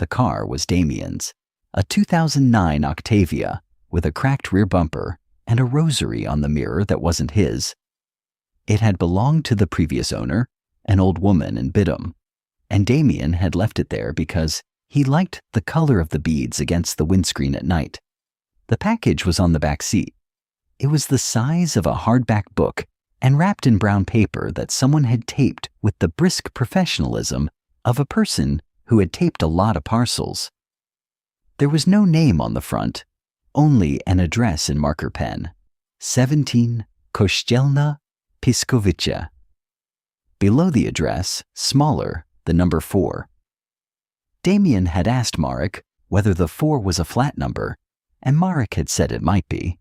The car was Damien's, a 2009 Octavia with a cracked rear bumper and a rosary on the mirror that wasn't his. It had belonged to the previous owner, an old woman in Bidham, and Damien had left it there because he liked the color of the beads against the windscreen at night. The package was on the back seat. It was the size of a hardback book and wrapped in brown paper that someone had taped with the brisk professionalism of a person who had taped a lot of parcels. There was no name on the front, only an address in marker pen, 17 Kościelna Piskowice. Below the address, smaller, the number 4. Damien had asked Marek whether the 4 was a flat number, and Marek had said it might be,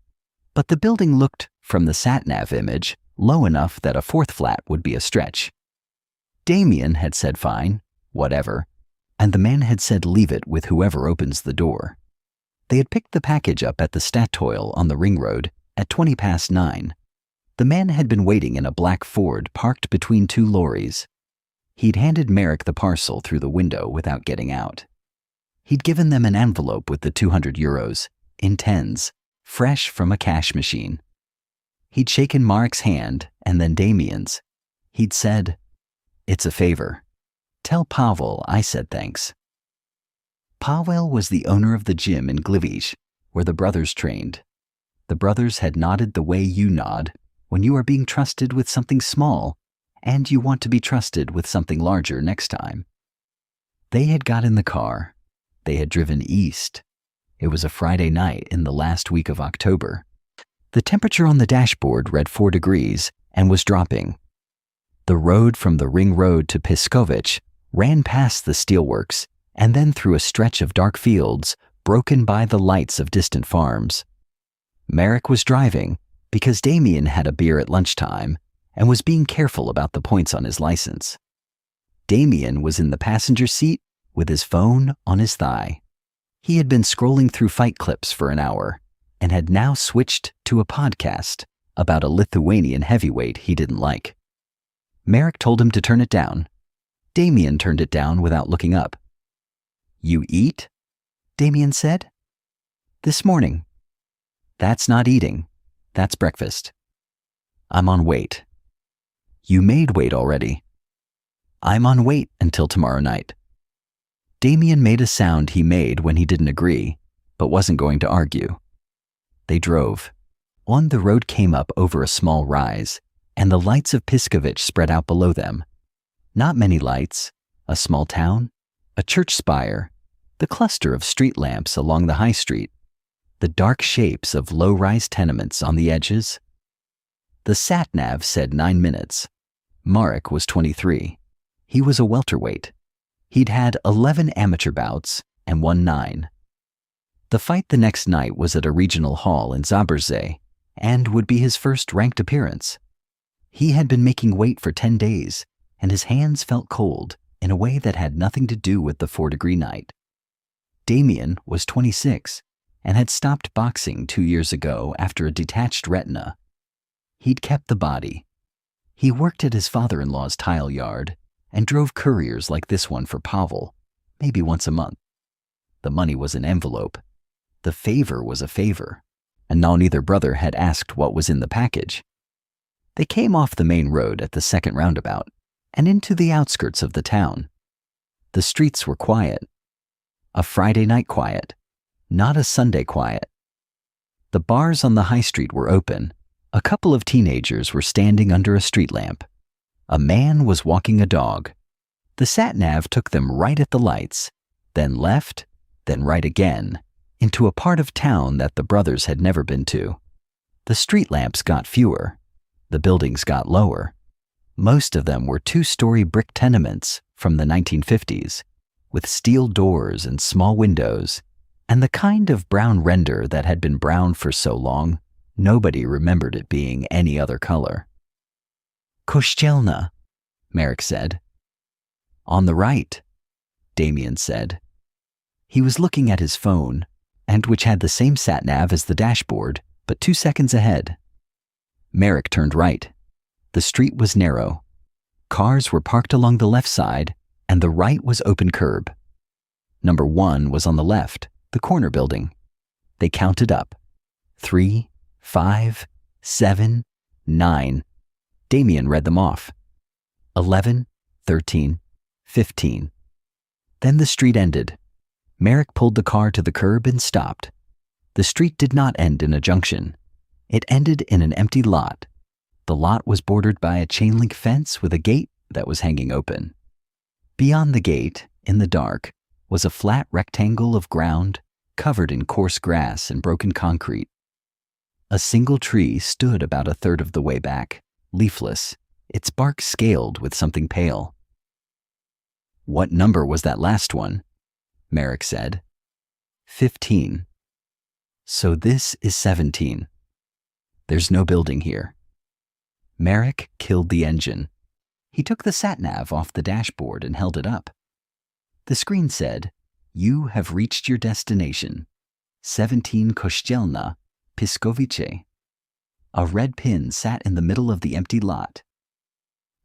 but the building looked, from the sat-nav image, low enough that a 4th flat would be a stretch. Damien had said fine, whatever, and the man had said leave it with whoever opens the door. They had picked the package up at the Statoil on the ring road at 9:20. The man had been waiting in a black Ford parked between 2 lorries. He'd handed Marek the parcel through the window without getting out. He'd given them an envelope with the 200 euros, in tens, fresh from a cash machine. He'd shaken Marek's hand and then Damien's. He'd said, "It's a favor. Tell Pavel I said thanks." Pavel was the owner of the gym in Gliwice, where the brothers trained. The brothers had nodded the way you nod when you are being trusted with something small and you want to be trusted with something larger next time. They had got in the car. They had driven east. It was a Friday night in the last week of October. The temperature on the dashboard read 4 degrees and was dropping. The road from the ring road to Piskowice ran past the steelworks and then through a stretch of dark fields broken by the lights of distant farms. Marek was driving because Damien had a beer at lunchtime and was being careful about the points on his license. Damien was in the passenger seat with his phone on his thigh. He had been scrolling through fight clips for an hour and had now switched to a podcast about a Lithuanian heavyweight he didn't like. Marek told him to turn it down. Damien turned it down without looking up. "You eat?" Damien said. "This morning." "That's not eating. That's breakfast." "I'm on wait." "You made wait already." "I'm on wait until tomorrow night." Damien made a sound he made when he didn't agree, but wasn't going to argue. They drove. On the road came up over a small rise, and the lights of Piskowice spread out below them. Not many lights, a small town, a church spire, the cluster of street lamps along the high street, the dark shapes of low-rise tenements on the edges. The sat-nav said 9 minutes. Marek was 23. He was a welterweight. He'd had 11 amateur bouts and won 9. The fight the next night was at a regional hall in Zabrze and would be his first ranked appearance. He had been making weight for 10 days, and his hands felt cold in a way that had nothing to do with the 4-degree night. Damien was 26 and had stopped boxing 2 years ago after a detached retina. He'd kept the body. He worked at his father-in-law's tile yard and drove couriers like this one for Pavel, maybe once a month. The money was an envelope. The favor was a favor, and now neither brother had asked what was in the package. They came off the main road at the second roundabout and into the outskirts of the town. The streets were quiet. A Friday night quiet, not a Sunday quiet. The bars on the high street were open. A couple of teenagers were standing under a street lamp. A man was walking a dog. The sat-nav took them right at the lights, then left, then right again, into a part of town that the brothers had never been to. The street lamps got fewer. The buildings got lower. Most of them were 2-story brick tenements from the 1950s, with steel doors and small windows, and the kind of brown render that had been brown for so long, nobody remembered it being any other color. "Kościelna," Marek said. "On the right," Damien said. He was looking at his phone, and which had the same sat-nav as the dashboard, but 2 seconds ahead. Marek turned right. The street was narrow. Cars were parked along the left side, and the right was open curb. Number 1 was on the left, the corner building. They counted up. 3, 5, 7, 9. Damien read them off. 11, 13, 15. Then the street ended. Merrick pulled the car to the curb and stopped. The street did not end in a junction. It ended in an empty lot. The lot was bordered by a chain-link fence with a gate that was hanging open. Beyond the gate, in the dark, was a flat rectangle of ground covered in coarse grass and broken concrete. A single tree stood about a third of the way back, leafless, its bark scaled with something pale. "What number was that last one?" Merrick said. 15. "So this is 17. There's no building here." Merrick killed the engine. He took the sat-nav off the dashboard and held it up. The screen said, "You have reached your destination. 17 Kościelna, Piskowice." A red pin sat in the middle of the empty lot.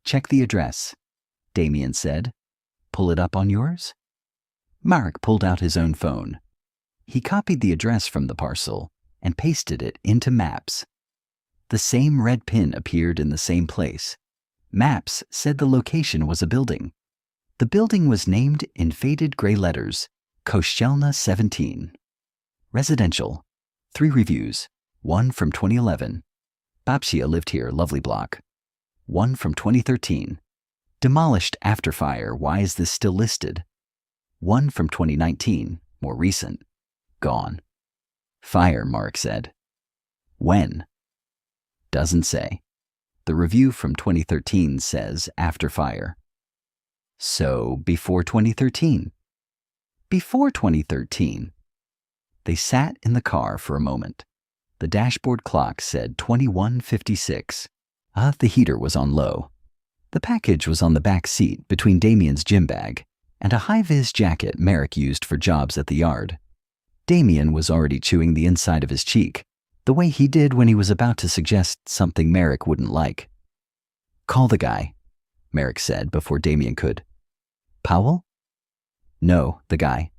"Check the address," Damien said. "Pull it up on yours?" Mark pulled out his own phone. He copied the address from the parcel and pasted it into Maps. The same red pin appeared in the same place. Maps said the location was a building. The building was named in faded gray letters, Kościelna 17. Residential. 3 reviews. 1 from 2011. Babcia lived here, lovely block. 1 from 2013. Demolished after fire, why is this still listed? 1 from 2019, more recent. Gone. Fire, Mark said. When? Doesn't say. The review from 2013 says after fire. So, before 2013? Before 2013. They sat in the car for a moment. The dashboard clock said 21:56. The heater was on low. The package was on the back seat between Damien's gym bag and a high-vis jacket Merrick used for jobs at the yard. Damien was already chewing the inside of his cheek, the way he did when he was about to suggest something Merrick wouldn't like. "Call the guy," Merrick said before Damien could. "Powell?" "No, the guy."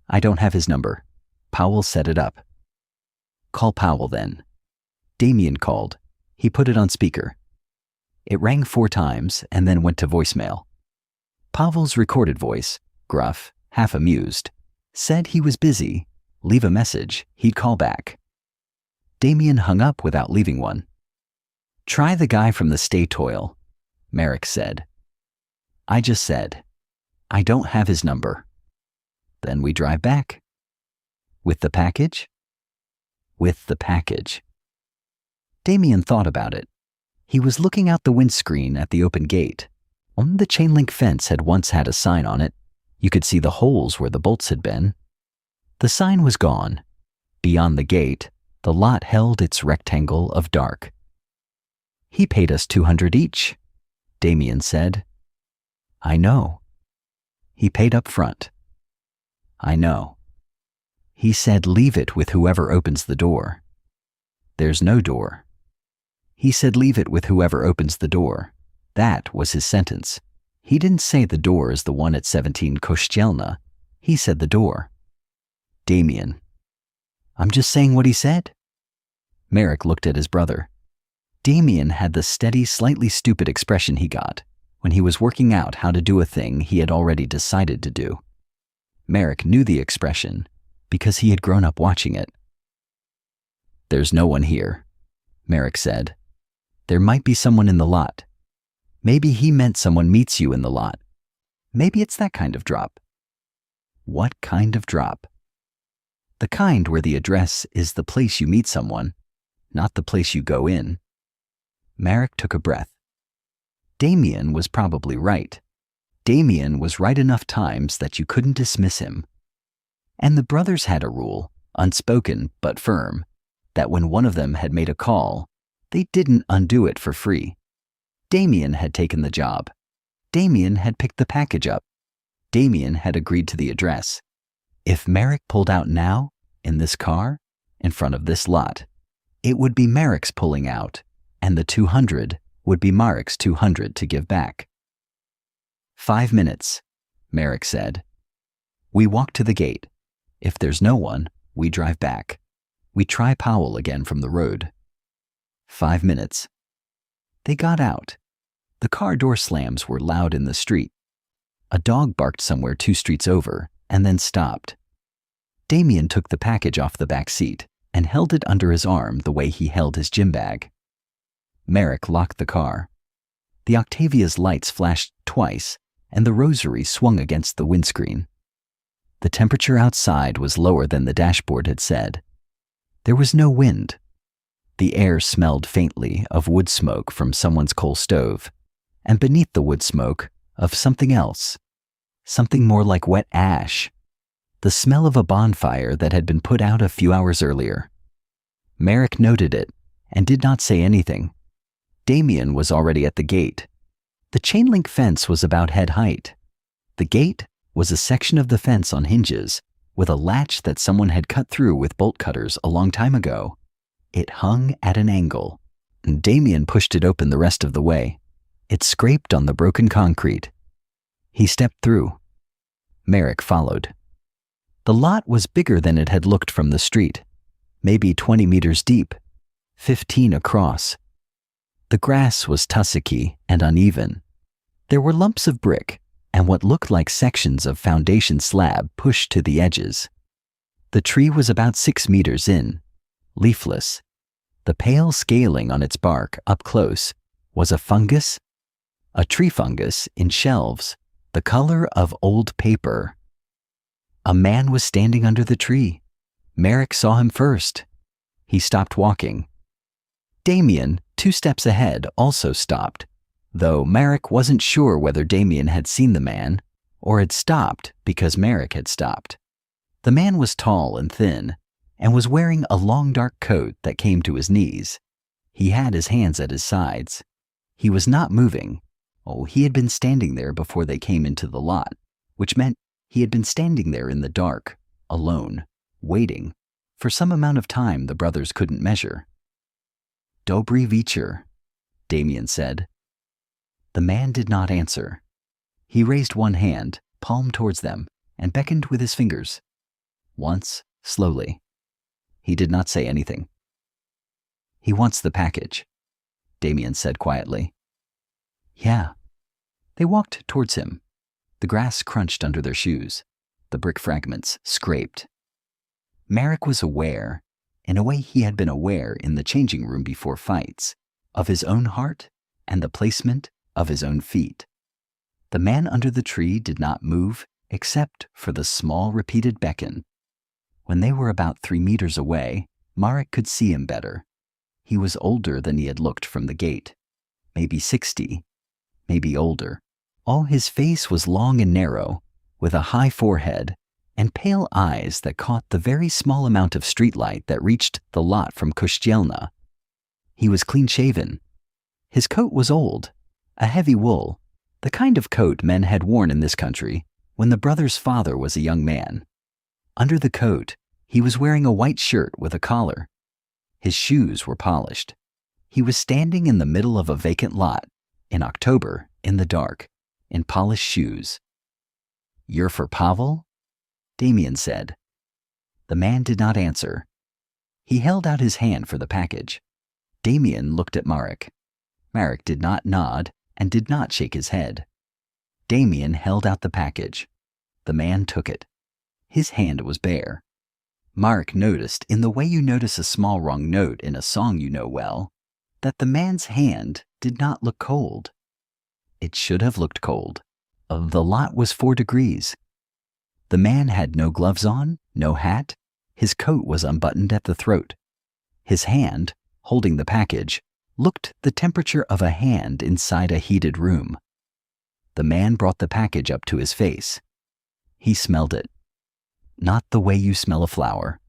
"I don't have his number. Powell set it up." "Call Powell then." Damien called. He put it on speaker. It rang 4 times and then went to voicemail. Powell's recorded voice, gruff, half amused, said he was busy. Leave a message, he'd call back. Damien hung up without leaving one. "Try the guy from the Statoil," Merrick said. "I just said, I don't have his number." "Then we drive back." "With the package?" "With the package." Damien thought about it. He was looking out the windscreen at the open gate. The chain-link fence had once had a sign on it. You could see the holes where the bolts had been. The sign was gone. Beyond the gate, the lot held its rectangle of dark. "He paid us $200 each," Damien said. "I know." "He paid up front." "I know." "He said leave it with whoever opens the door." "There's no door." "He said leave it with whoever opens the door." That was his sentence. He didn't say the door is the one at 17 Kościelna. He said the door. Damien. "I'm just saying what he said." Merrick looked at his brother. Damien had the steady, slightly stupid expression he got when he was working out how to do a thing he had already decided to do. Merrick knew the expression because he had grown up watching it. "There's no one here," Merrick said. "There might be someone in the lot. Maybe he meant someone meets you in the lot. Maybe it's that kind of drop." "What kind of drop?" "The kind where the address is the place you meet someone, not the place you go in." Merrick took a breath. Damien was probably right. Damien was right enough times that you couldn't dismiss him. And the brothers had a rule, unspoken but firm, that when one of them had made a call, they didn't undo it for free. Damien had taken the job. Damien had picked the package up. Damien had agreed to the address. If Merrick pulled out now, in this car, in front of this lot, it would be Merrick's pulling out, and the 200 would be Merrick's 200 to give back. 5 minutes, Merrick said. We walk to the gate. If there's no one, we drive back. We try Powell again from the road. 5 minutes. They got out. The car door slams were loud in the street. A dog barked somewhere 2 streets over and then stopped. Damien took the package off the back seat and held it under his arm the way he held his gym bag. Merrick locked the car. The Octavia's lights flashed twice and the rosary swung against the windscreen. The temperature outside was lower than the dashboard had said. There was no wind. The air smelled faintly of wood smoke from someone's coal stove, and beneath the wood smoke, of something else, something more like wet ash, the smell of a bonfire that had been put out a few hours earlier. Merrick noted it and did not say anything. Damien was already at the gate. The chain-link fence was about head height. The gate was a section of the fence on hinges with a latch that someone had cut through with bolt cutters a long time ago. It hung at an angle, and Damien pushed it open the rest of the way. It scraped on the broken concrete. He stepped through. Merrick followed. The lot was bigger than it had looked from the street, maybe 20 meters deep, 15 across. The grass was tussocky and uneven. There were lumps of brick and what looked like sections of foundation slab pushed to the edges. The tree was about 6 meters in, leafless. The pale scaling on its bark up close was a fungus, a tree fungus in shelves, the color of old paper. A man was standing under the tree. Merrick saw him first. He stopped walking. Damien, 2 steps ahead, also stopped, though Merrick wasn't sure whether Damien had seen the man or had stopped because Merrick had stopped. The man was tall and thin and was wearing a long dark coat that came to his knees. He had his hands at his sides. He was not moving. He had been standing there before they came into the lot, which meant he had been standing there in the dark, alone, waiting, for some amount of time the brothers couldn't measure. "Dobry večer," Damien said. The man did not answer. He raised one hand, palm towards them, and beckoned with his fingers. Once, slowly. He did not say anything. "He wants the package," Damien said quietly. "Yeah." They walked towards him. The grass crunched under their shoes. The brick fragments scraped. Merrick was aware, in a way he had been aware in the changing room before fights, of his own heart and the placement of his own feet. The man under the tree did not move except for the small repeated beckon. When they were about 3 meters away, Marek could see him better. He was older than he had looked from the gate, maybe 60, maybe older. All his face was long and narrow, with a high forehead and pale eyes that caught the very small amount of streetlight that reached the lot from Kościelna. He was clean-shaven. His coat was old, a heavy wool, the kind of coat men had worn in this country when the brother's father was a young man. Under the coat, he was wearing a white shirt with a collar. His shoes were polished. He was standing in the middle of a vacant lot, in October, in the dark, in polished shoes. "You're for Pavel?" Damien said. The man did not answer. He held out his hand for the package. Damien looked at Marek. Marek did not nod and did not shake his head. Damien held out the package. The man took it. His hand was bare. Marek noticed, in the way you notice a small wrong note in a song you know well, that the man's hand did not look cold. It should have looked cold. The lot was 4 degrees. The man had no gloves on, no hat. His coat was unbuttoned at the throat. His hand, holding the package, looked the temperature of a hand inside a heated room. The man brought the package up to his face. He smelled it. Not the way you smell a flower.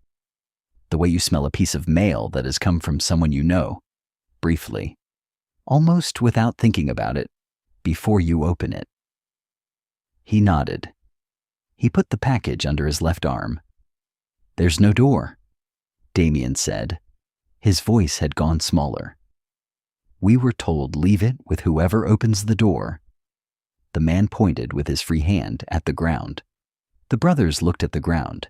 The way you smell a piece of mail that has come from someone you know, briefly, almost without thinking about it, before you open it. He nodded. He put the package under his left arm. "There's no door," Damien said. His voice had gone smaller. "We were told leave it with whoever opens the door." The man pointed with his free hand at the ground. The brothers looked at the ground.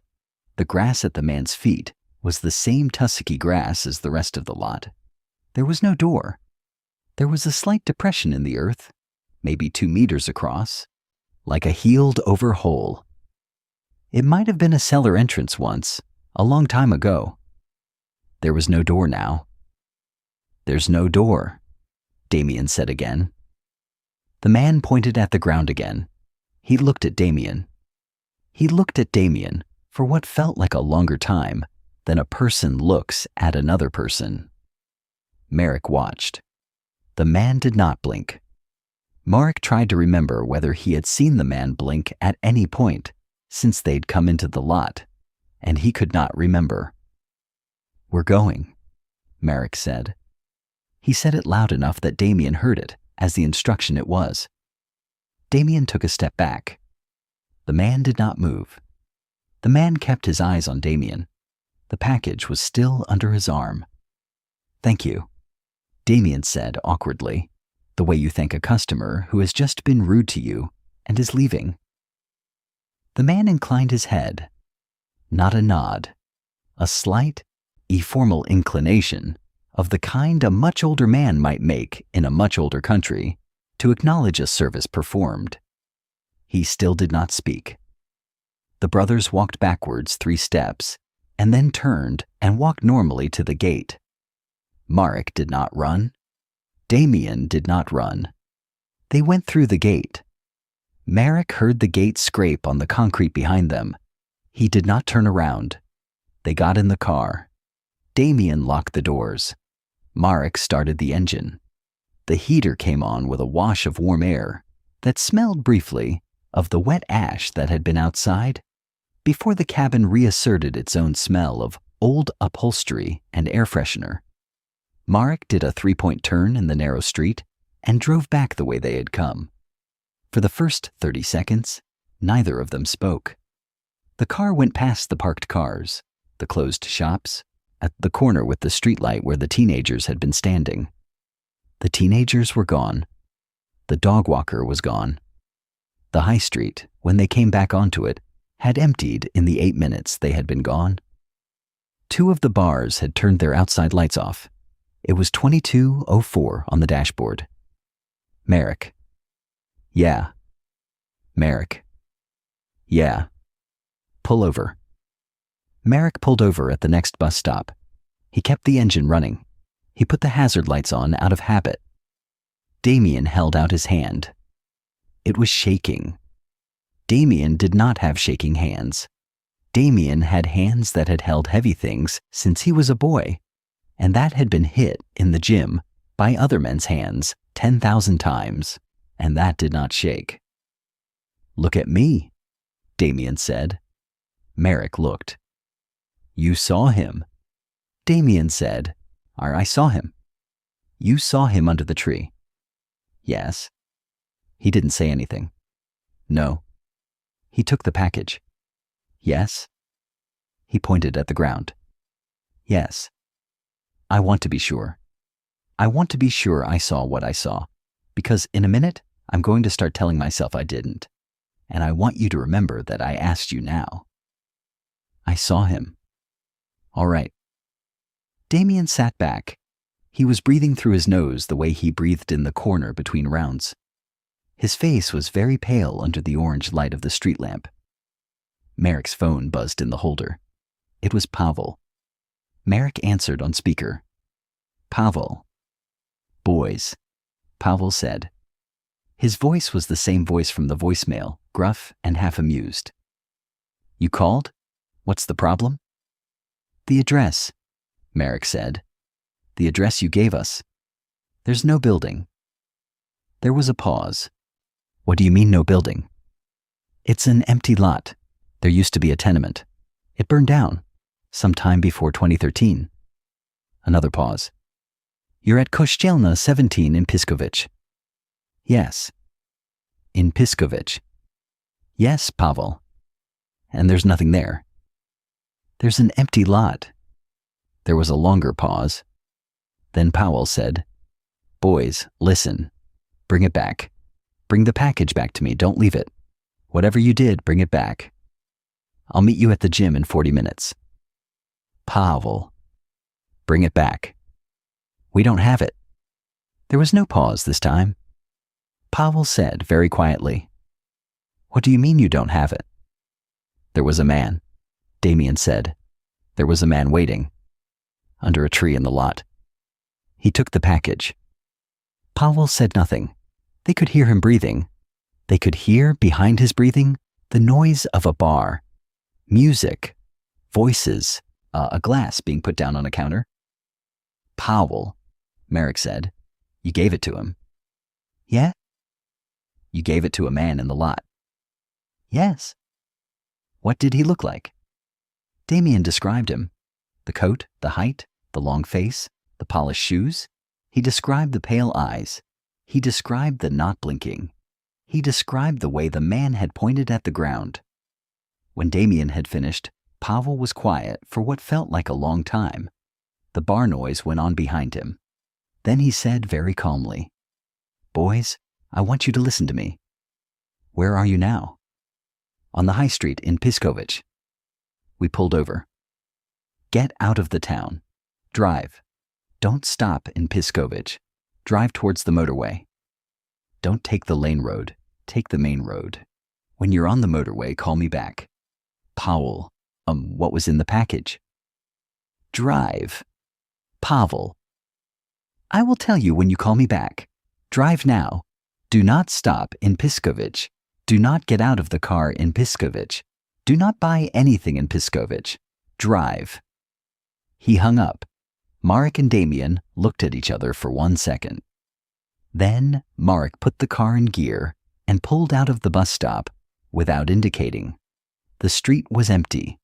The grass at the man's feet was the same tussocky grass as the rest of the lot. There was no door. There was a slight depression in the earth, maybe 2 meters across, like a healed-over hole. It might have been a cellar entrance once, a long time ago. There was no door now. "There's no door," Damien said again. The man pointed at the ground again. He looked at Damien. He looked at Damien for what felt like a longer time than a person looks at another person. Merrick watched. The man did not blink. Marek tried to remember whether he had seen the man blink at any point since they'd come into the lot, and he could not remember. "We're going," Merrick said. He said it loud enough that Damien heard it as the instruction it was. Damien took a step back. The man did not move. The man kept his eyes on Damien. The package was still under his arm. "Thank you," Damien said awkwardly, the way you thank a customer who has just been rude to you and is leaving. The man inclined his head. Not a nod. A slight, informal inclination of the kind a much older man might make in a much older country to acknowledge a service performed. He still did not speak. The brothers walked backwards 3 steps and then turned and walked normally to the gate. Marek did not run. Damien did not run. They went through the gate. Marek heard the gate scrape on the concrete behind them. He did not turn around. They got in the car. Damien locked the doors. Marek started the engine. The heater came on with a wash of warm air that smelled briefly of the wet ash that had been outside before the cabin reasserted its own smell of old upholstery and air freshener. Marek did a 3-point turn in the narrow street and drove back the way they had come. For the first 30 seconds, neither of them spoke. The car went past the parked cars, the closed shops, at the corner with the streetlight where the teenagers had been standing. The teenagers were gone. The dog walker was gone. The high street, when they came back onto it, had emptied in the 8 minutes they had been gone. 2 of the bars had turned their outside lights off. It was 22:04 on the dashboard. Merrick. "Yeah." Merrick. "Yeah." "Pull over." Merrick pulled over at the next bus stop. He kept the engine running. He put the hazard lights on out of habit. Damien held out his hand. It was shaking. Damien did not have shaking hands. Damien had hands that had held heavy things since he was a boy, and that had been hit in the gym by other men's hands 10,000 times, and that did not shake. "Look at me," Damien said. Merrick looked. "You saw him," Damien said. "I saw him." "You saw him under the tree." "Yes." He didn't say anything. "No." He took the package. "Yes." He pointed at the ground. "Yes." "I want to be sure. I want to be sure I saw what I saw, because in a minute I'm going to start telling myself I didn't, and I want you to remember that I asked you now." "I saw him." "All right." Damien sat back. He was breathing through his nose the way he breathed in the corner between rounds. His face was very pale under the orange light of the street lamp. Merrick's phone buzzed in the holder. It was Pavel. Merrick answered on speaker. "Pavel." "Boys," Pavel said. His voice was the same voice from the voicemail, gruff and half amused. "You called? What's the problem?" "The address," Merrick said. "The address you gave us. There's no building." There was a pause. "What do you mean, no building?" "It's an empty lot. There used to be a tenement. It burned down sometime before 2013. Another pause. "You're at Kościelna 17 in Piskovich." "Yes." "In Piskovich." "Yes, Pavel." "And there's nothing there." "There's an empty lot." There was a longer pause. Then Powell said, "Boys, listen. Bring it back. Bring the package back to me. Don't leave it. Whatever you did, bring it back." I'll meet you at the gym in 40 minutes. Pavel. Bring it back. We don't have it. There was no pause this time. Pavel said very quietly, What do you mean you don't have it? There was a man, Damien said. There was a man waiting. Under a tree in the lot. He took the package. Pavel said nothing. They could hear him breathing. They could hear, behind his breathing, the noise of a bar. Music. Voices. A glass being put down on a counter. Pavel, Merrick said. You gave it to him. Yeah? You gave it to a man in the lot. Yes. What did he look like? Damien described him. The coat, the height, the long face, the polished shoes. He described the pale eyes. He described the not blinking. He described the way the man had pointed at the ground. When Damien had finished, Pavel was quiet for what felt like a long time. The bar noise went on behind him. Then he said very calmly, Boys, I want you to listen to me. Where are you now? On the high street in Piskovich. We pulled over. Get out of the town. Drive. Don't stop in Piskovich. Drive towards the motorway. Don't take the lane road. Take the main road. When you're on the motorway, call me back. Pavel. What was in the package? Drive. Pavel. I will tell you when you call me back. Drive now. Do not stop in Piskovich. Do not get out of the car in Piskovich. Do not buy anything in Piskovich. Drive. He hung up. Marek and Damien looked at each other for 1 second. Then Marek put the car in gear and pulled out of the bus stop without indicating. The street was empty.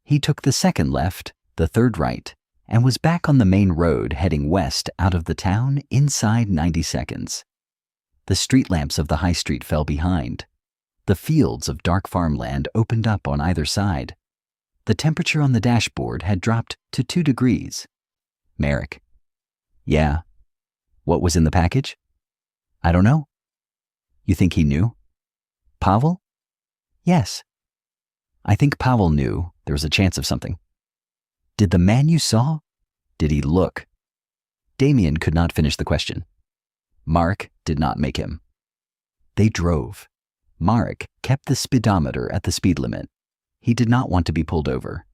He took the second left, the third right, and was back on the main road heading west out of the town inside 90 seconds. The street lamps of the high street fell behind. The fields of dark farmland opened up on either side. The temperature on the dashboard had dropped to 2 degrees. Merrick. Yeah. What was in the package? I don't know. You think he knew? Pavel? Yes. I think Pavel knew there was a chance of something. Did the man you saw? Did he look? Damien could not finish the question. Marek did not make him. They drove. Marek kept the speedometer at the speed limit. He did not want to be pulled over.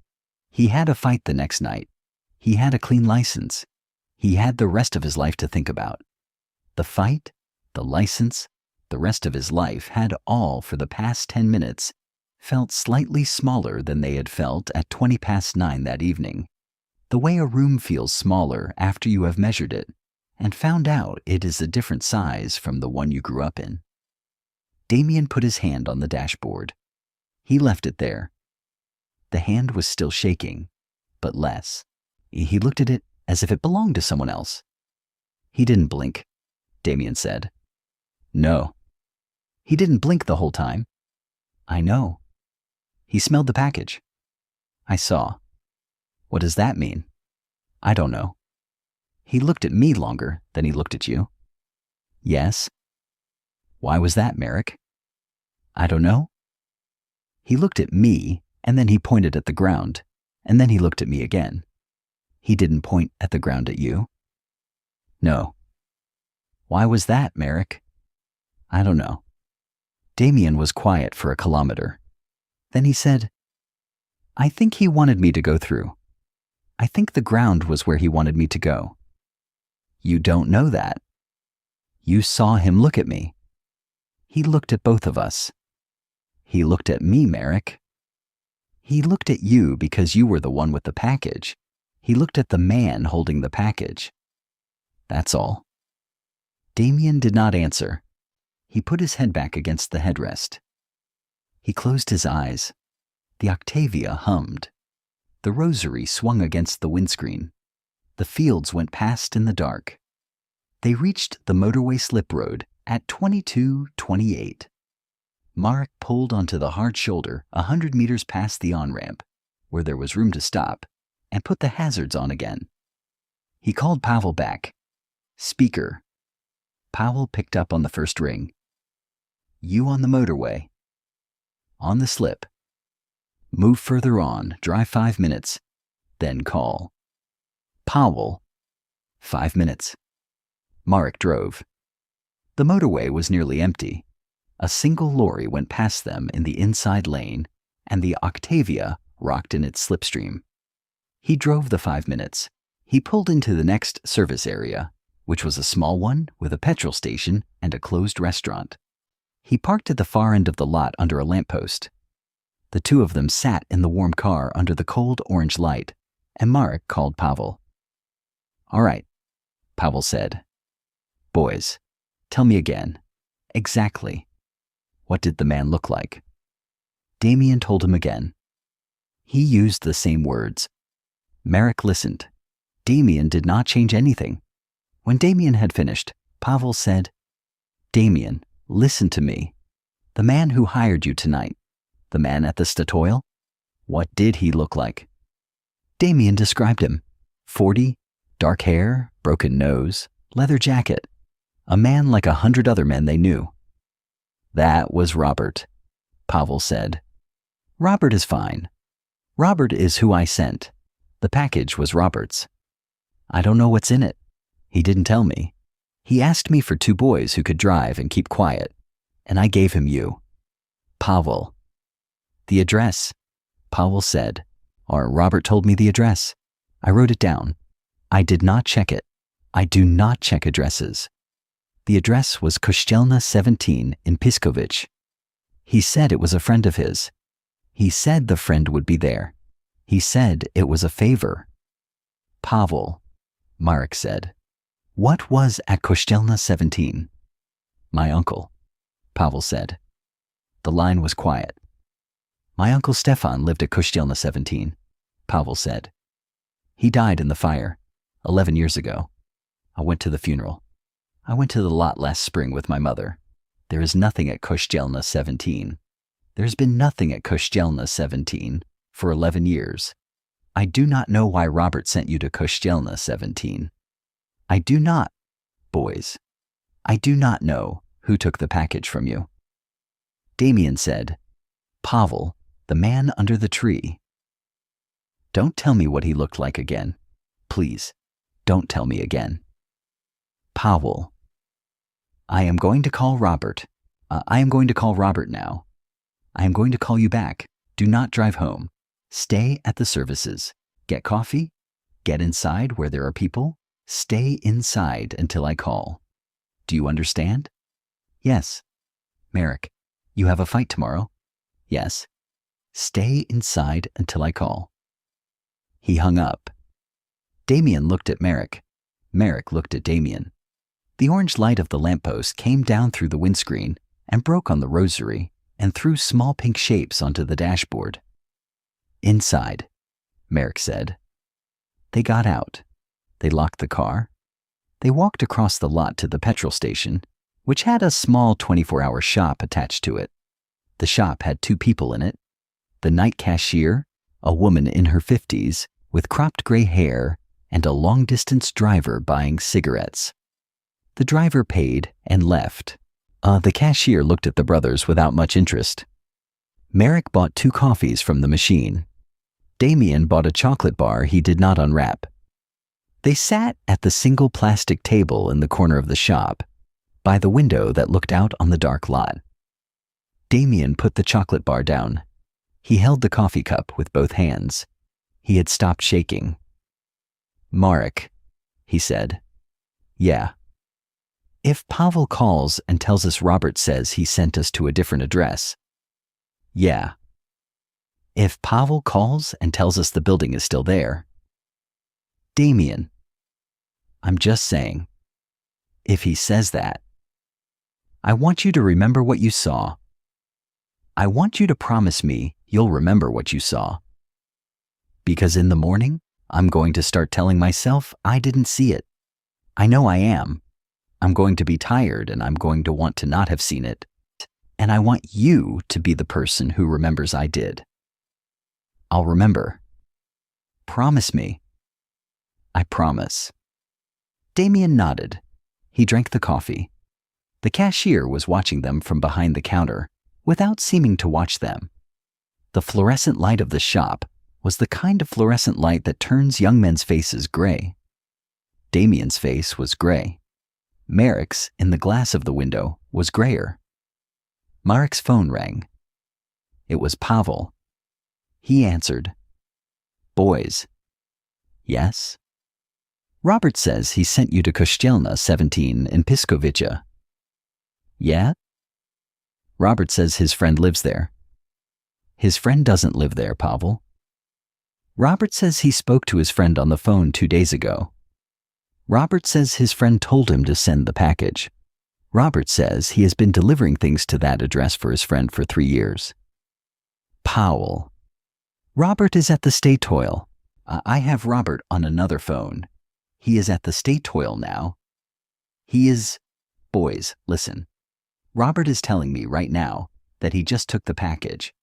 He had a fight the next night. He had a clean license. He had the rest of his life to think about. The fight, the license, the rest of his life had all for the past 10 minutes felt slightly smaller than they had felt at 9:20 that evening. The way a room feels smaller after you have measured it and found out it is a different size from the one you grew up in. Damien put his hand on the dashboard. He left it there. The hand was still shaking, but less. He looked at it as if it belonged to someone else. He didn't blink, Damien said. No. He didn't blink the whole time. I know. He smelled the package. I saw. What does that mean? I don't know. He looked at me longer than he looked at you. Yes. Why was that, Merrick? I don't know. He looked at me, and then he pointed at the ground, and then he looked at me again. He didn't point at the ground at you. No. Why was that, Merrick? I don't know. Damien was quiet for a kilometer. Then he said, I think he wanted me to go through. I think the ground was where he wanted me to go. You don't know that. You saw him look at me. He looked at both of us. He looked at me, Merrick. He looked at you because you were the one with the package. He looked at the man holding the package. That's all. Damien did not answer. He put his head back against the headrest. He closed his eyes. The Octavia hummed. The rosary swung against the windscreen. The fields went past in the dark. They reached the motorway slip road at 22:28. Marek pulled onto the hard shoulder 100 meters past the on-ramp, where there was room to stop, and put the hazards on again. He called Pavel back. Speaker. Pavel picked up on the first ring. You on the motorway. On the slip. Move further on, drive 5 minutes, then call. Powell, 5 minutes. Marek drove. The motorway was nearly empty. A single lorry went past them in the inside lane, and the Octavia rocked in its slipstream. He drove the 5 minutes. He pulled into the next service area, which was a small one with a petrol station and a closed restaurant. He parked at the far end of the lot under a lamppost. The two of them sat in the warm car under the cold orange light, and Marek called Pavel. "All right," Pavel said. "Boys, tell me again, exactly, what did the man look like?" Damien told him again. He used the same words. Marek listened. Damien did not change anything. When Damien had finished, Pavel said, "Damien, listen to me. The man who hired you tonight, the man at the Statoil, what did he look like?" Damien described him. 40, dark hair, broken nose, leather jacket. A man like 100 other men they knew. "That was Robert," Pavel said. "Robert is fine. Robert is who I sent. The package was Robert's. I don't know what's in it. He didn't tell me. He asked me for 2 boys who could drive and keep quiet, and I gave him you." Pavel. "The address," Pavel said, or Robert told me the address. I wrote it down. I did not check it. I do not check addresses. The address was Kościelna 17 in Piskovich. He said it was a friend of his. He said the friend would be there. He said it was a favor. "Pavel," Marek said, "what was at Kościelna 17? "My uncle," Pavel said. The line was quiet. "My uncle Stefan lived at Kościelna 17, Pavel said. "He died in the fire, 11 years ago. I went to the funeral. I went to the lot last spring with my mother. There is nothing at Kościelna 17. There's been nothing at Kościelna 17 for 11 years. I do not know why Robert sent you to Kościelna 17. I do not, boys. I do not know who took the package from you." Damien said, "Pavel, the man under the tree." "Don't tell me what he looked like again. Please, don't tell me again." Pavel. I am going to call Robert now. I am going to call you back. Do not drive home. Stay at the services. Get coffee. Get inside where there are people. Stay inside until I call. Do you understand?" "Yes." "Marek, you have a fight tomorrow?" "Yes." "Stay inside until I call." He hung up. Damien looked at Marek. Marek looked at Damien. The orange light of the lamppost came down through the windscreen and broke on the rosary and threw small pink shapes onto the dashboard. "Inside," Marek said. They got out. They locked the car. They walked across the lot to the petrol station, which had a small 24-hour shop attached to it. The shop had 2 people in it. The night cashier, a woman in her 50s with cropped gray hair, and a long-distance driver buying cigarettes. The driver paid and left. The cashier looked at the brothers without much interest. Marek bought 2 coffees from the machine. Damien bought a chocolate bar he did not unwrap. They sat at the single plastic table in the corner of the shop, by the window that looked out on the dark lot. Damien put the chocolate bar down. He held the coffee cup with both hands. He had stopped shaking. "Marek," he said. "Yeah." "If Pavel calls and tells us Robert says he sent us to a different address." "Yeah." "If Pavel calls and tells us the building is still there." "Damien." "I'm just saying. If he says that." "I want you to remember what you saw. I want you to promise me you'll remember what you saw. Because in the morning, I'm going to start telling myself I didn't see it. I know I am. I'm going to be tired and I'm going to want to not have seen it. And I want you to be the person who remembers I did. I'll remember. Promise me." "I promise." Damien nodded. He drank the coffee. The cashier was watching them from behind the counter, without seeming to watch them. The fluorescent light of the shop was the kind of fluorescent light that turns young men's faces gray. Damien's face was gray. Marek's, in the glass of the window, was grayer. Marek's phone rang. It was Pavel. He answered. Boys. Yes? Robert says he sent you to Kościelna 17 in Piskowice. Yeah? Robert says his friend lives there. His friend doesn't live there, Pavel. Robert says he spoke to his friend on the phone 2 days ago. Robert says his friend told him to send the package. Robert says he has been delivering things to that address for his friend for 3 years. Powell. Robert is at the Statoil. I have Robert on another phone. He is at the Statoil now. He is... Boys, listen. Robert is telling me right now that he just took the package.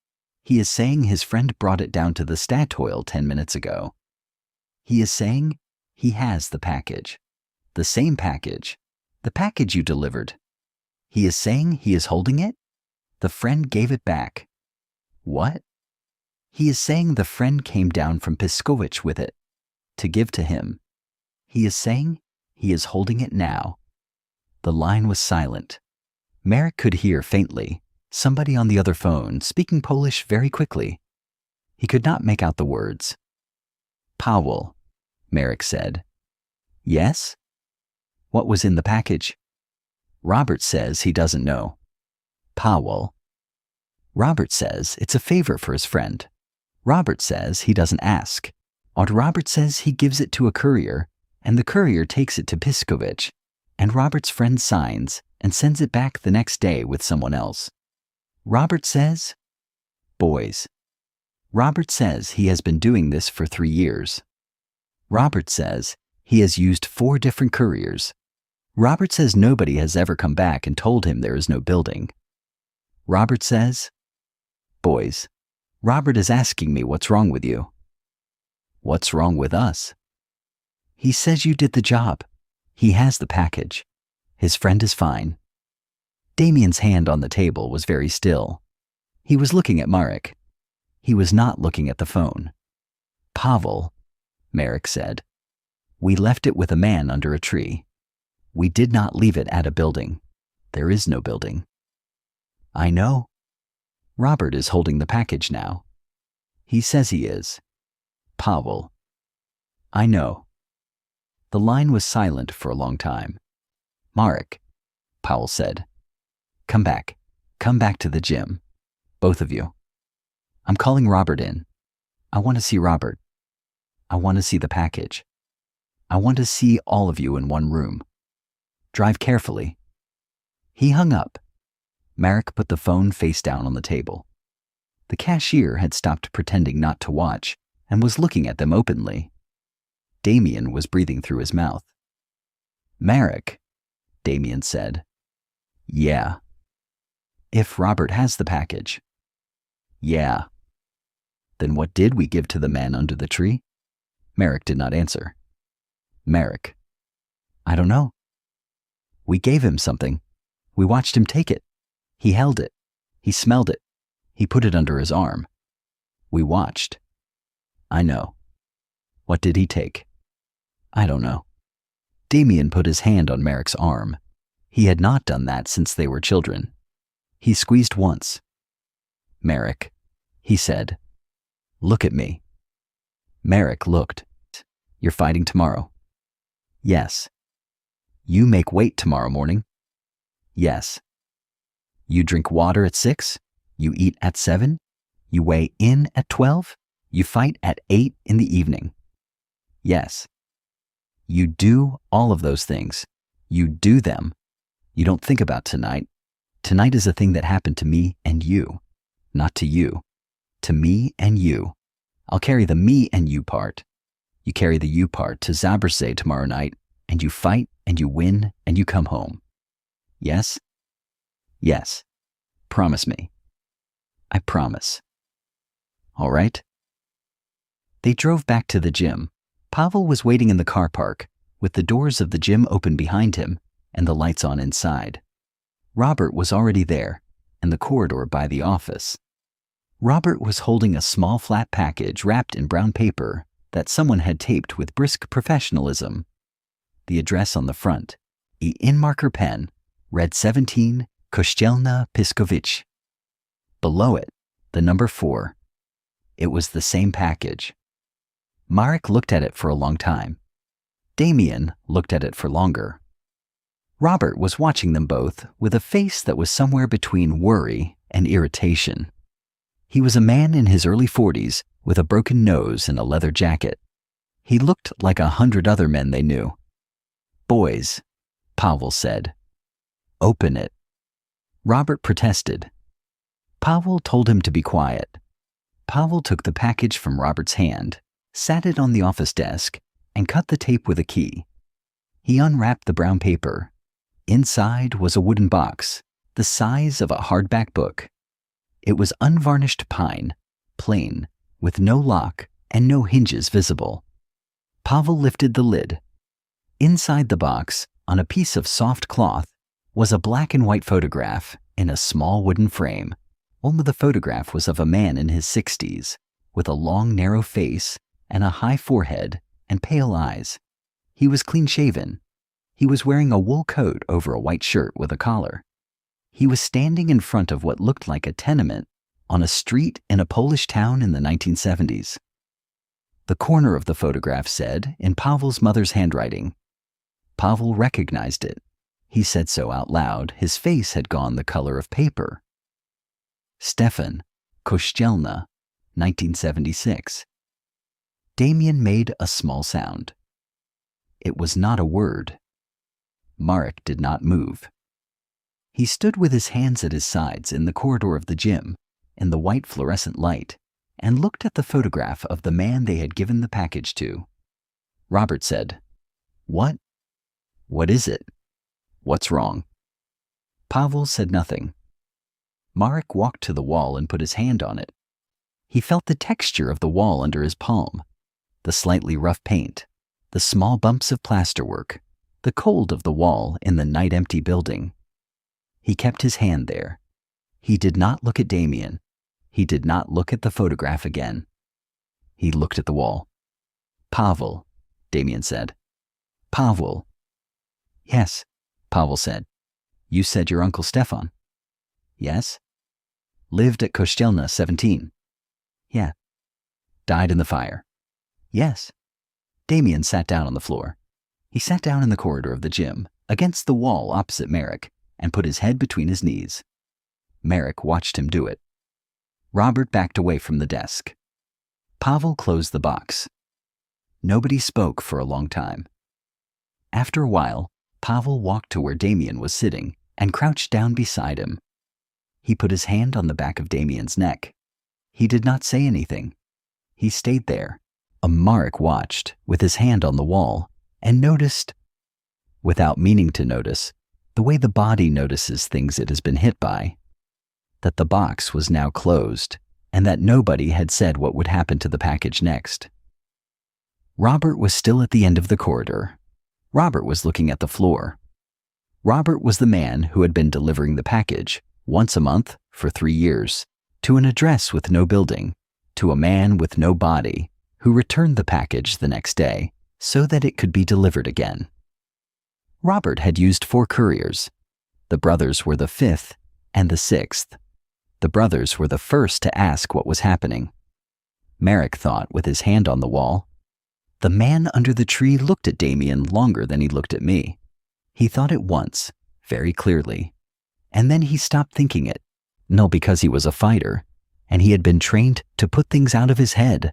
He is saying his friend brought it down to the Statoil 10 minutes ago. He is saying he has the package. The same package. The package you delivered. He is saying he is holding it? The friend gave it back. What? He is saying the friend came down from Piskowice with it to give to him. He is saying he is holding it now. The line was silent. Marek could hear faintly somebody on the other phone speaking Polish very quickly. He could not make out the words. Powell, Marek said. Yes? What was in the package? Robert says he doesn't know. Powell. Robert says it's a favor for his friend. Robert says he doesn't ask. And Robert says he gives it to a courier, and the courier takes it to Piskowice, and Robert's friend signs and sends it back the next day with someone else. Robert says, boys. Robert says he has been doing this for 3 years. Robert says he has used 4 different couriers. Robert says nobody has ever come back and told him there is no building. Robert says, boys, Robert is asking me what's wrong with you. What's wrong with us? He says you did the job. He has the package. His friend is fine. Damien's hand on the table was very still. He was looking at Marek. He was not looking at the phone. Pavel, Marek said. We left it with a man under a tree. We did not leave it at a building. There is no building. I know. Robert is holding the package now. He says he is. Pavel. I know. The line was silent for a long time. Marek, Powell said. Come back. Come back to the gym. Both of you. I'm calling Robert in. I want to see Robert. I want to see the package. I want to see all of you in one room. Drive carefully. He hung up. Marek put the phone face down on the table. The cashier had stopped pretending not to watch and was looking at them openly. Damien was breathing through his mouth. Marek, Damien said. Yeah. If Robert has the package. Yeah. Then what did we give to the man under the tree? Marek did not answer. Marek. I don't know. We gave him something. We watched him take it. He held it. He smelled it. He put it under his arm. We watched. I know. What did he take? I don't know. Damien put his hand on Marek's arm. He had not done that since they were children. He squeezed once. Marek, he said. Look at me. Marek looked. You're fighting tomorrow? Yes. You make weight tomorrow morning? Yes. You drink water at 6? You eat at 7? You weigh in at 12? You fight at 8 in the evening? Yes. You do all of those things. You do them. You don't think about tonight. Tonight is a thing that happened to me and you. Not to you. To me and you. I'll carry the me and you part. You carry the you part to Zabrze tomorrow night, and you fight and you win and you come home. Yes? Yes. Promise me. I promise. All right? They drove back to the gym. Pavel was waiting in the car park, with the doors of the gym open behind him and the lights on inside. Robert was already there, in the corridor by the office. Robert was holding a small flat package wrapped in brown paper that someone had taped with brisk professionalism. The address on the front, in marker pen, read 17 Kościelna Piskovich. Below it, the number 4. It was the same package. Marek looked at it for a long time. Damien looked at it for longer. Robert was watching them both with a face that was somewhere between worry and irritation. He was a man in his early 40s with a broken nose and a leather jacket. He looked like 100 other men they knew. "Boys," Pavel said. "Open it." Robert protested. Pavel told him to be quiet. Pavel took the package from Robert's hand, sat it on the office desk, and cut the tape with a key. He unwrapped the brown paper. Inside was a wooden box, the size of a hardback book. It was unvarnished pine, plain, with no lock and no hinges visible. Pavel lifted the lid. Inside the box, on a piece of soft cloth, was a black and white photograph in a small wooden frame. Only the photograph was of a man in his 60s, with a long, narrow face and a high forehead and pale eyes. He was clean-shaven. He was wearing a wool coat over a white shirt with a collar. He was standing in front of what looked like a tenement on a street in a Polish town in the 1970s. The corner of the photograph said, in Pavel's mother's handwriting. Pavel recognized it. He said so out loud, his face had gone the color of paper. Stefan, Kościelna, 1976. Damien made a small sound. It was not a word. Marek did not move. He stood with his hands at his sides in the corridor of the gym, in the white fluorescent light, and looked at the photograph of the man they had given the package to. Robert said, "What? What is it? What's wrong?" Pavel said nothing. Marek walked to the wall and put his hand on it. He felt the texture of the wall under his palm, the slightly rough paint, the small bumps of plasterwork, the cold of the wall in the night-empty building. He kept his hand there. He did not look at Damien. He did not look at the photograph again. He looked at the wall. "Pavel," Damien said. "Pavel." "Yes," Pavel said. "You said your Uncle Stefan." "Yes." "Lived at Kościelna 17. "Yeah." "Died in the fire." "Yes." Damien sat down on the floor. He sat down in the corridor of the gym, against the wall opposite Marek, and put his head between his knees. Marek watched him do it. Robert backed away from the desk. Pavel closed the box. Nobody spoke for a long time. After a while, Pavel walked to where Damien was sitting and crouched down beside him. He put his hand on the back of Damien's neck. He did not say anything. He stayed there. Marek watched, with his hand on the wall, and noticed, without meaning to notice, the way the body notices things it has been hit by, that the box was now closed, and that nobody had said what would happen to the package next. Robert was still at the end of the corridor. Robert was looking at the floor. Robert was the man who had been delivering the package, once a month for 3 years, to an address with no building, to a man with no body, who returned the package the next day so that it could be delivered again. Robert had used 4 couriers. The brothers were the 5th and the 6th. The brothers were the first to ask what was happening. Marek thought with his hand on the wall. The man under the tree looked at Damien longer than he looked at me. He thought it once, very clearly, and then he stopped thinking it, no, because he was a fighter, and he had been trained to put things out of his head,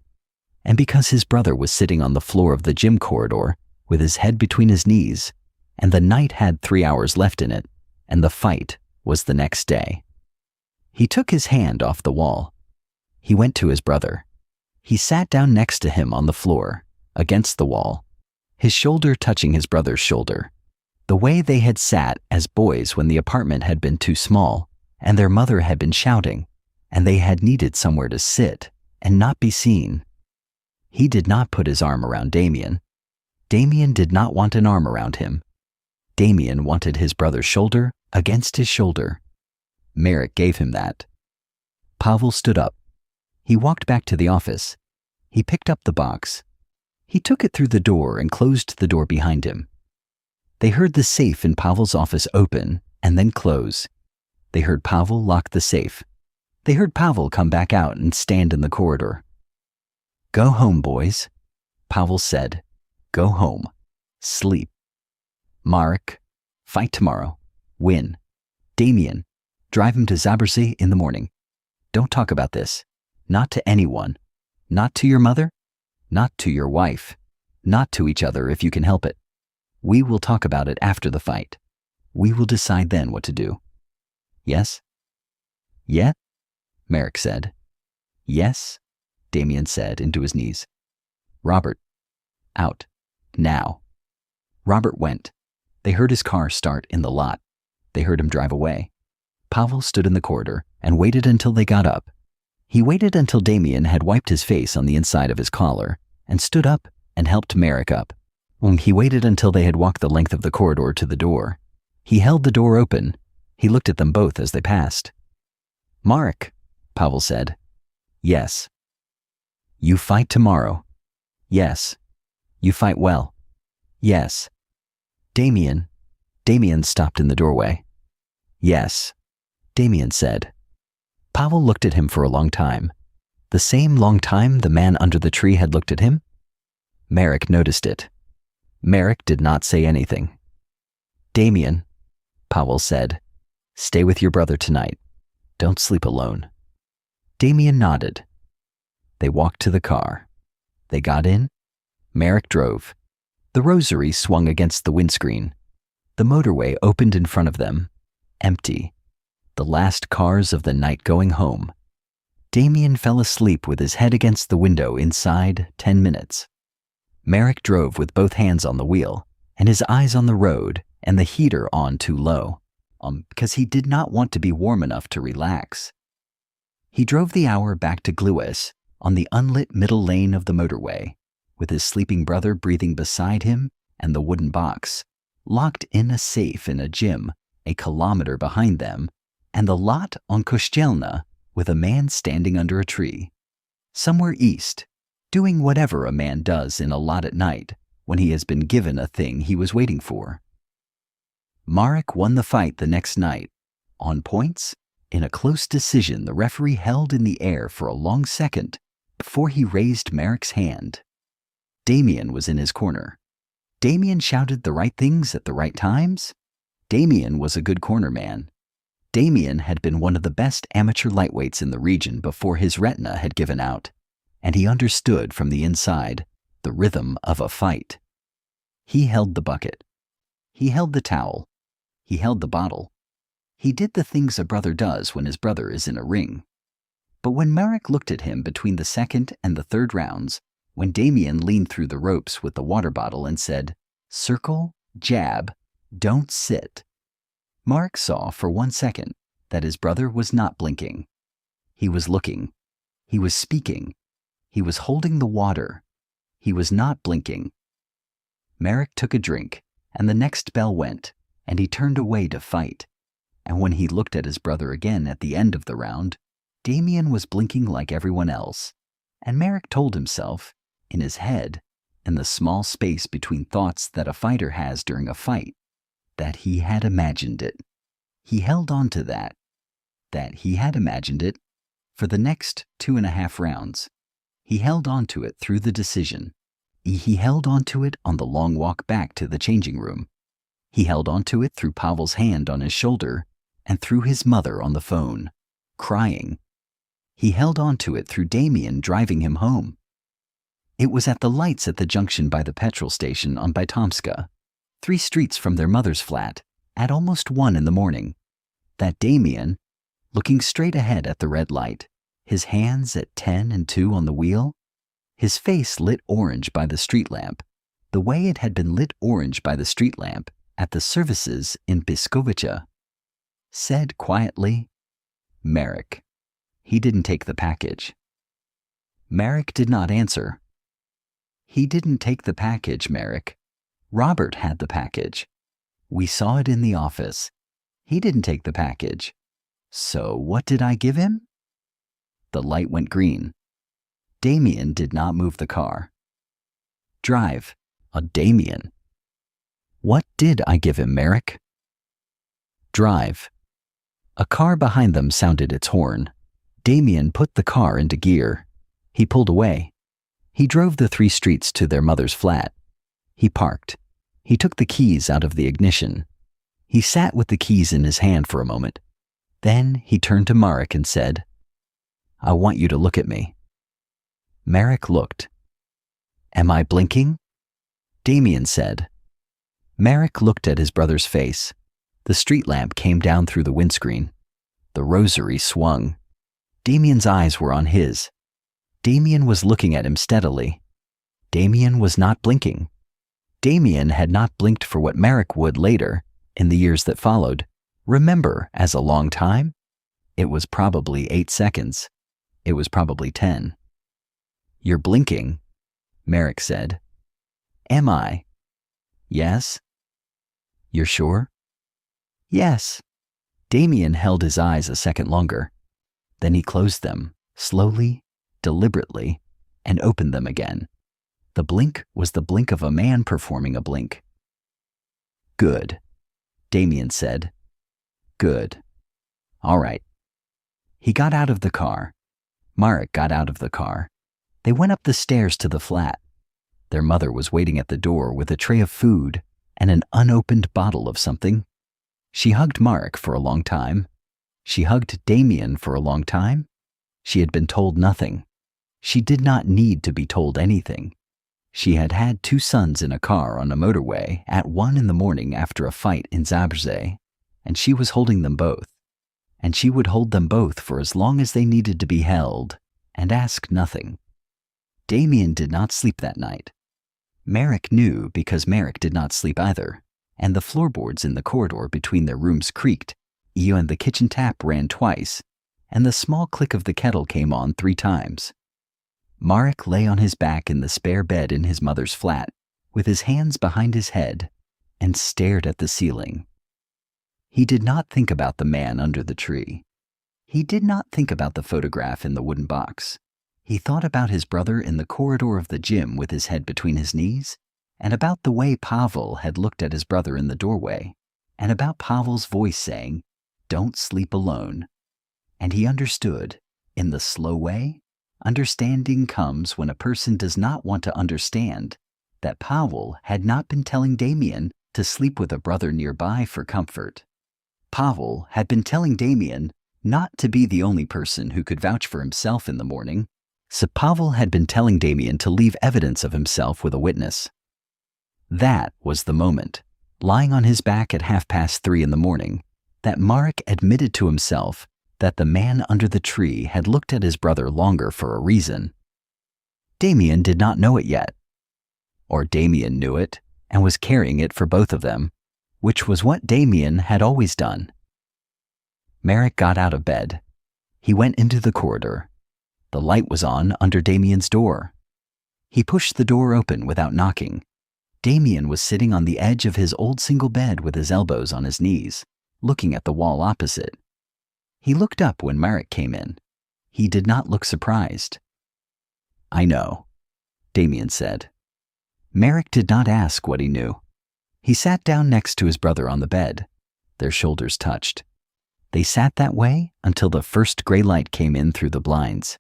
and because his brother was sitting on the floor of the gym corridor with his head between his knees, and the night had 3 hours left in it, and the fight was the next day. He took his hand off the wall. He went to his brother. He sat down next to him on the floor, against the wall, his shoulder touching his brother's shoulder, the way they had sat as boys when the apartment had been too small, and their mother had been shouting, and they had needed somewhere to sit and not be seen. He did not put his arm around Damien. Damien did not want an arm around him. Damien wanted his brother's shoulder against his shoulder. Marek gave him that. Pavel stood up. He walked back to the office. He picked up the box. He took it through the door and closed the door behind him. They heard the safe in Pavel's office open and then close. They heard Pavel lock the safe. They heard Pavel come back out and stand in the corridor. "Go home, boys," Pavel said. "Go home. Sleep. Marek, fight tomorrow. Win. Damien, drive him to Zabrze in the morning. Don't talk about this. Not to anyone. Not to your mother. Not to your wife. Not to each other if you can help it. We will talk about it after the fight. We will decide then what to do. Yes?" "Yeah?" Marek said. "Yes," Damien said into his knees. "Robert, out. Now." Robert went. They heard his car start in the lot. They heard him drive away. Pavel stood in the corridor and waited until they got up. He waited until Damien had wiped his face on the inside of his collar and stood up and helped Marek up. He waited until they had walked the length of the corridor to the door. He held the door open. He looked at them both as they passed. "Marek," Pavel said. "Yes." "You fight tomorrow." "Yes." "You fight well." "Yes." "Damien." Damien stopped in the doorway. "Yes," Damien said. Pavel looked at him for a long time. The same long time the man under the tree had looked at him. Marek noticed it. Marek did not say anything. "Damien," Pavel said, "stay with your brother tonight. Don't sleep alone." Damien nodded. They walked to the car. They got in. Marek drove. The rosary swung against the windscreen. The motorway opened in front of them, empty. The last cars of the night going home. Damien fell asleep with his head against the window inside 10 minutes. Marek drove with both hands on the wheel and his eyes on the road and the heater on too low, because he did not want to be warm enough to relax. He drove the hour back to Glues on the unlit middle lane of the motorway, with his sleeping brother breathing beside him and the wooden box, locked in a safe in a gym a kilometer behind them, and the lot on Kościelna with a man standing under a tree. Somewhere east, doing whatever a man does in a lot at night when he has been given a thing he was waiting for. Marek won the fight the next night, on points, in a close decision the referee held in the air for a long second before he raised Marek's hand. Damien was in his corner. Damien shouted the right things at the right times. Damien was a good corner man. Damien had been one of the best amateur lightweights in the region before his retina had given out, and he understood from the inside the rhythm of a fight. He held the bucket. He held the towel. He held the bottle. He did the things a brother does when his brother is in a ring. But when Marek looked at him between the second and the third rounds, when Damien leaned through the ropes with the water bottle and said, "Circle, jab, don't sit," Marek saw for 1 second that his brother was not blinking. He was looking. He was speaking. He was holding the water. He was not blinking. Marek took a drink, and the next bell went, and he turned away to fight. And when he looked at his brother again at the end of the round, Damien was blinking like everyone else, and Marek told himself, in his head, in the small space between thoughts that a fighter has during a fight, that he had imagined it. He held on to that he had imagined it, for the next 2.5 rounds. He held on to it through the decision. He held on to it on the long walk back to the changing room. He held on to it through Pavel's hand on his shoulder and through his mother on the phone, crying. He held on to it through Damien driving him home. It was at the lights at the junction by the petrol station on Bytomska, 3 streets from their mother's flat, at almost 1 in the morning, that Damien, looking straight ahead at the red light, his hands at 10 and 2 on the wheel, his face lit orange by the street lamp, the way it had been lit orange by the street lamp at the services in Biskovice, said quietly, "Marek." He didn't take the package. Marek did not answer. "He didn't take the package, Marek. Robert had the package. We saw it in the office. He didn't take the package. So what did I give him?" The light went green. Damien did not move the car. Drive. Damien. What did I give him, Merrick? Drive. A car behind them sounded its horn. Damien put the car into gear. He pulled away. He drove the 3 streets to their mother's flat. He parked. He took the keys out of the ignition. He sat with the keys in his hand for a moment. Then he turned to Marek and said, "I want you to look at me." Marek looked. "Am I blinking?" Damien said. Marek looked at his brother's face. The street lamp came down through the windscreen. The rosary swung. Damien's eyes were on his. Damien was looking at him steadily. Damien was not blinking. Damien had not blinked for what Marek would later, in the years that followed, remember as a long time. It was probably 8 seconds. It was probably 10. "You're blinking," Marek said. "Am I?" "Yes." "You're sure?" "Yes." Damien held his eyes a second longer. Then he closed them, slowly, deliberately, and opened them again. The blink was the blink of a man performing a blink. "Good," Damien said. "Good. All right." He got out of the car. Marek got out of the car. They went up the stairs to the flat. Their mother was waiting at the door with a tray of food and an unopened bottle of something. She hugged Marek for a long time. She hugged Damien for a long time. She had been told nothing. She did not need to be told anything. She had had 2 sons in a car on a motorway at 1 in the morning after a fight in Zabrze, and she was holding them both. And she would hold them both for as long as they needed to be held, and ask nothing. Damien did not sleep that night. Marek knew because Marek did not sleep either, and the floorboards in the corridor between their rooms creaked, and the kitchen tap ran twice, and the small click of the kettle came on 3 times. Marek lay on his back in the spare bed in his mother's flat, with his hands behind his head, and stared at the ceiling. He did not think about the man under the tree. He did not think about the photograph in the wooden box. He thought about his brother in the corridor of the gym with his head between his knees, and about the way Pavel had looked at his brother in the doorway, and about Pavel's voice saying, "Don't sleep alone." And he understood, in the slow way, understanding comes when a person does not want to understand, that Pavel had not been telling Damien to sleep with a brother nearby for comfort. Pavel had been telling Damien not to be the only person who could vouch for himself in the morning, so Pavel had been telling Damien to leave evidence of himself with a witness. That was the moment, lying on his back at 3:30 in the morning, that Marek admitted to himself that the man under the tree had looked at his brother longer for a reason. Damien did not know it yet. Or Damien knew it and was carrying it for both of them, which was what Damien had always done. Marek got out of bed. He went into the corridor. The light was on under Damien's door. He pushed the door open without knocking. Damien was sitting on the edge of his old single bed with his elbows on his knees, looking at the wall opposite. He looked up when Marek came in. He did not look surprised. "I know," Damien said. Marek did not ask what he knew. He sat down next to his brother on the bed. Their shoulders touched. They sat that way until the first gray light came in through the blinds.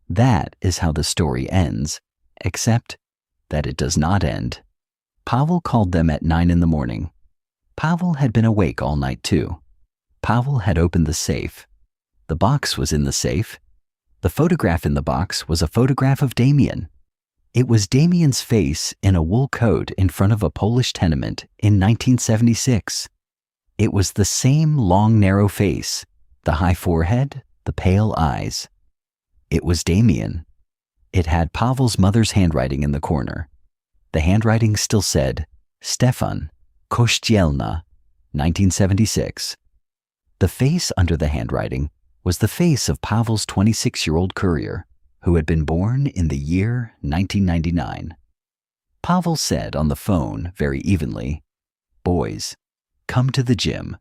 That is how the story ends, except that it does not end. Pavel called them at 9 in the morning. Pavel had been awake all night too. Pavel had opened the safe. The box was in the safe. The photograph in the box was a photograph of Damien. It was Damien's face in a wool coat in front of a Polish tenement in 1976. It was the same long, narrow face, the high forehead, the pale eyes. It was Damien. It had Pavel's mother's handwriting in the corner. The handwriting still said, Stefan, Kościelna, 1976. The face under the handwriting was the face of Pavel's 26-year-old courier, who had been born in the year 1999. Pavel said on the phone very evenly, "Boys, come to the gym,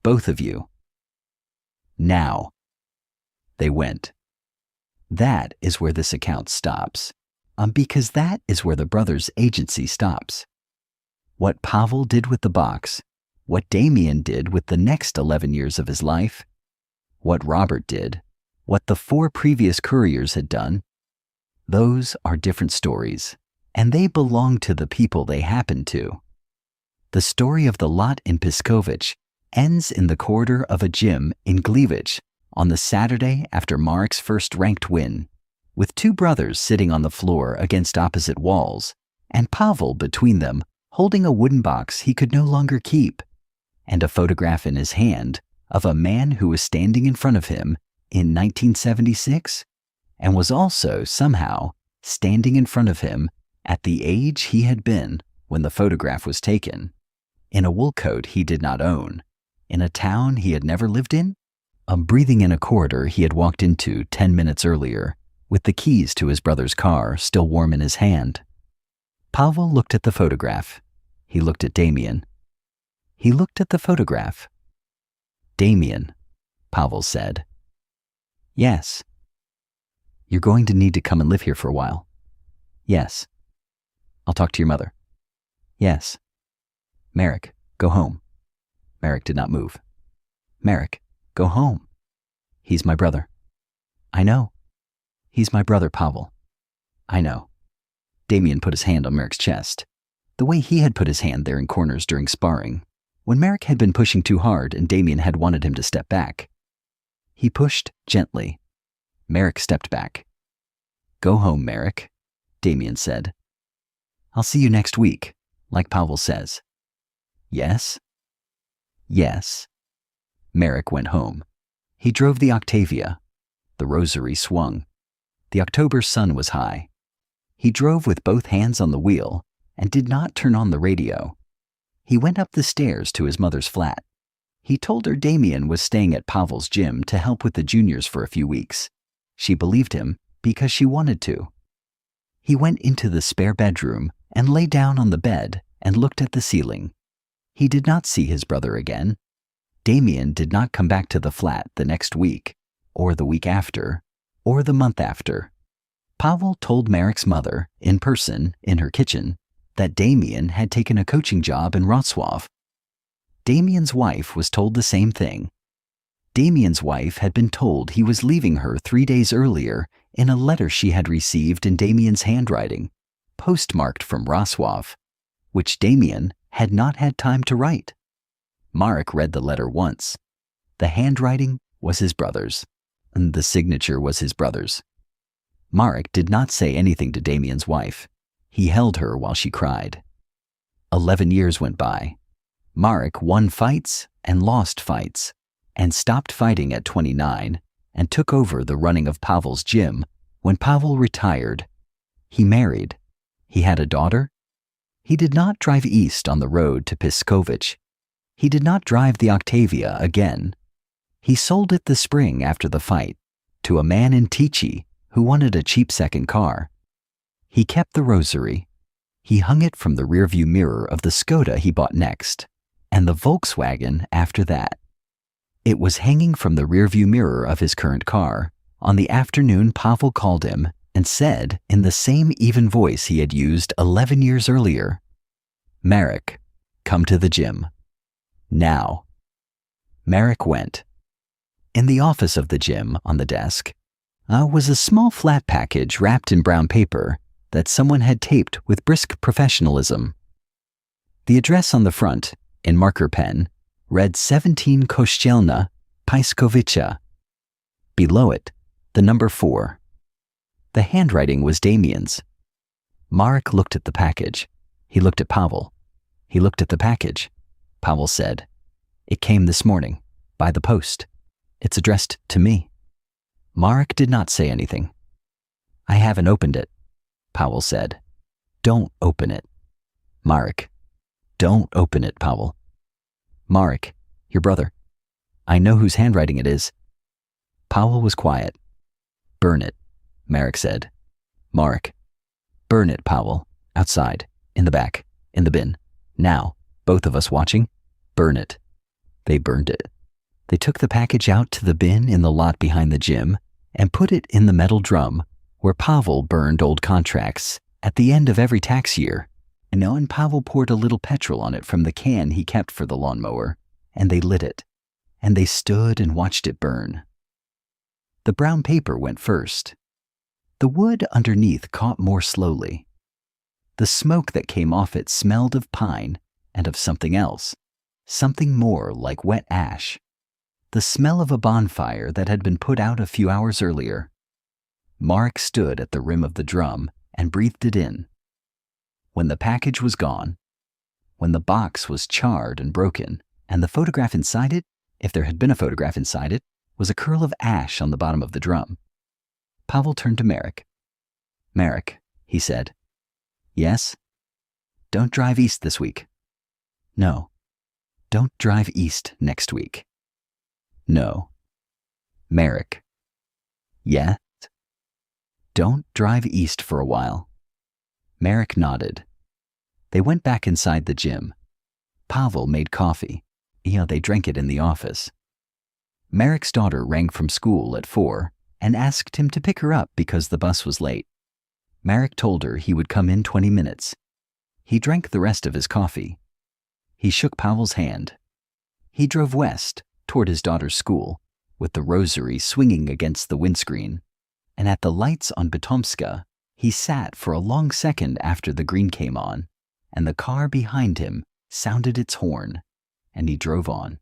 both of you. Now." They went. That is where this account stops, because that is where the brothers' agency stops. What Pavel did with the box, what Damien did with the next 11 years of his life, what Robert did, what the 4 previous couriers had done, those are different stories, and they belong to the people they happen to. The story of the lot in Piskovich ends in the corridor of a gym in Gliwice on the Saturday after Marek's first ranked win, with 2 brothers sitting on the floor against opposite walls, and Pavel between them holding a wooden box he could no longer keep, and a photograph in his hand of a man who was standing in front of him in 1976 and was also somehow standing in front of him at the age he had been when the photograph was taken, in a wool coat he did not own, in a town he had never lived in, breathing in a corridor he had walked into 10 minutes earlier, with the keys to his brother's car still warm in his hand. Pavel looked at the photograph. He looked at Damien. He looked at the photograph. "Damien," Pavel said. "Yes." "You're going to need to come and live here for a while." "Yes." "I'll talk to your mother." "Yes." "Marek, go home." Marek did not move. "Marek, go home." "He's my brother." "I know." "He's my brother, Pavel." "I know." Damien put his hand on Marek's chest, the way he had put his hand there in corners during sparring, when Marek had been pushing too hard and Damien had wanted him to step back. He pushed gently. Marek stepped back. "Go home, Marek," Damien said. "I'll see you next week, like Pavel says." "Yes?" "Yes." Marek went home. He drove the Octavia. The rosary swung. The October sun was high. He drove with both hands on the wheel and did not turn on the radio. He went up the stairs to his mother's flat. He told her Damien was staying at Pavel's gym to help with the juniors for a few weeks. She believed him because she wanted to. He went into the spare bedroom and lay down on the bed and looked at the ceiling. He did not see his brother again. Damien did not come back to the flat the next week, or the week after, or the month after. Pavel told Marek's mother, in person, in her kitchen, that Damien had taken a coaching job in Wrocław. Damien's wife was told the same thing. Damien's wife had been told he was leaving her 3 days earlier in a letter she had received in Damien's handwriting, postmarked from Wrocław, which Damien had not had time to write. Marek read the letter once. The handwriting was his brother's, and the signature was his brother's. Marek did not say anything to Damien's wife. He held her while she cried. 11 years went by. Marek won fights and lost fights, and stopped fighting at 29 and took over the running of Pavel's gym when Pavel retired. He married. He had a daughter. He did not drive east on the road to Piskovich. He did not drive the Octavia again. He sold it the spring after the fight to a man in Tichy who wanted a cheap second car. He kept the rosary. He hung it from the rearview mirror of the Skoda he bought next, and the Volkswagen after that. It was hanging from the rearview mirror of his current car on the afternoon Pavel called him and said in the same even voice he had used 11 years earlier, "Marek, come to the gym. Now." Marek went. In the office of the gym, on the desk, was a small flat package wrapped in brown paper that someone had taped with brisk professionalism. The address on the front, in marker pen, read 17 Kościelna, Pyskowica. Below it, the number 4. The handwriting was Damien's. Marek looked at the package. He looked at Pavel. He looked at the package. Pavel said, "It came this morning, by the post. It's addressed to me." Marek did not say anything. "I haven't opened it," Pavel said. "Don't open it." Marek, "Don't open it, Pavel." Marek, "Your brother. I know whose handwriting it is." Pavel was quiet. "Burn it," Marek said. Marek, "Burn it, Pavel. Outside, in the back, in the bin. Now, both of us watching. Burn it." They burned it. They took the package out to the bin in the lot behind the gym and put it in the metal drum where Pavel burned old contracts at the end of every tax year. And Pavel poured a little petrol on it from the can he kept for the lawnmower, and they lit it, and they stood and watched it burn. The brown paper went first. The wood underneath caught more slowly. The smoke that came off it smelled of pine and of something else, something more like wet ash, the smell of a bonfire that had been put out a few hours earlier. Mark stood at the rim of the drum and breathed it in. When the package was gone, when the box was charred and broken, and the photograph inside it, if there had been a photograph inside it, was a curl of ash on the bottom of the drum, Pavel turned to Marek. "Marek," he said. "Yes?" "Don't drive east this week." "No." "Don't drive east next week." "No." "Marek." "Yes?" "Don't drive east for a while." Marek nodded. They went back inside the gym. Pavel made coffee. They drank it in the office. Marek's daughter rang from school at 4 and asked him to pick her up because the bus was late. Marek told her he would come in 20 minutes. He drank the rest of his coffee. He shook Pavel's hand. He drove west toward his daughter's school, with the rosary swinging against the windscreen, and at the lights on Bitomska, he sat for a long second after the green came on, and the car behind him sounded its horn, and he drove on.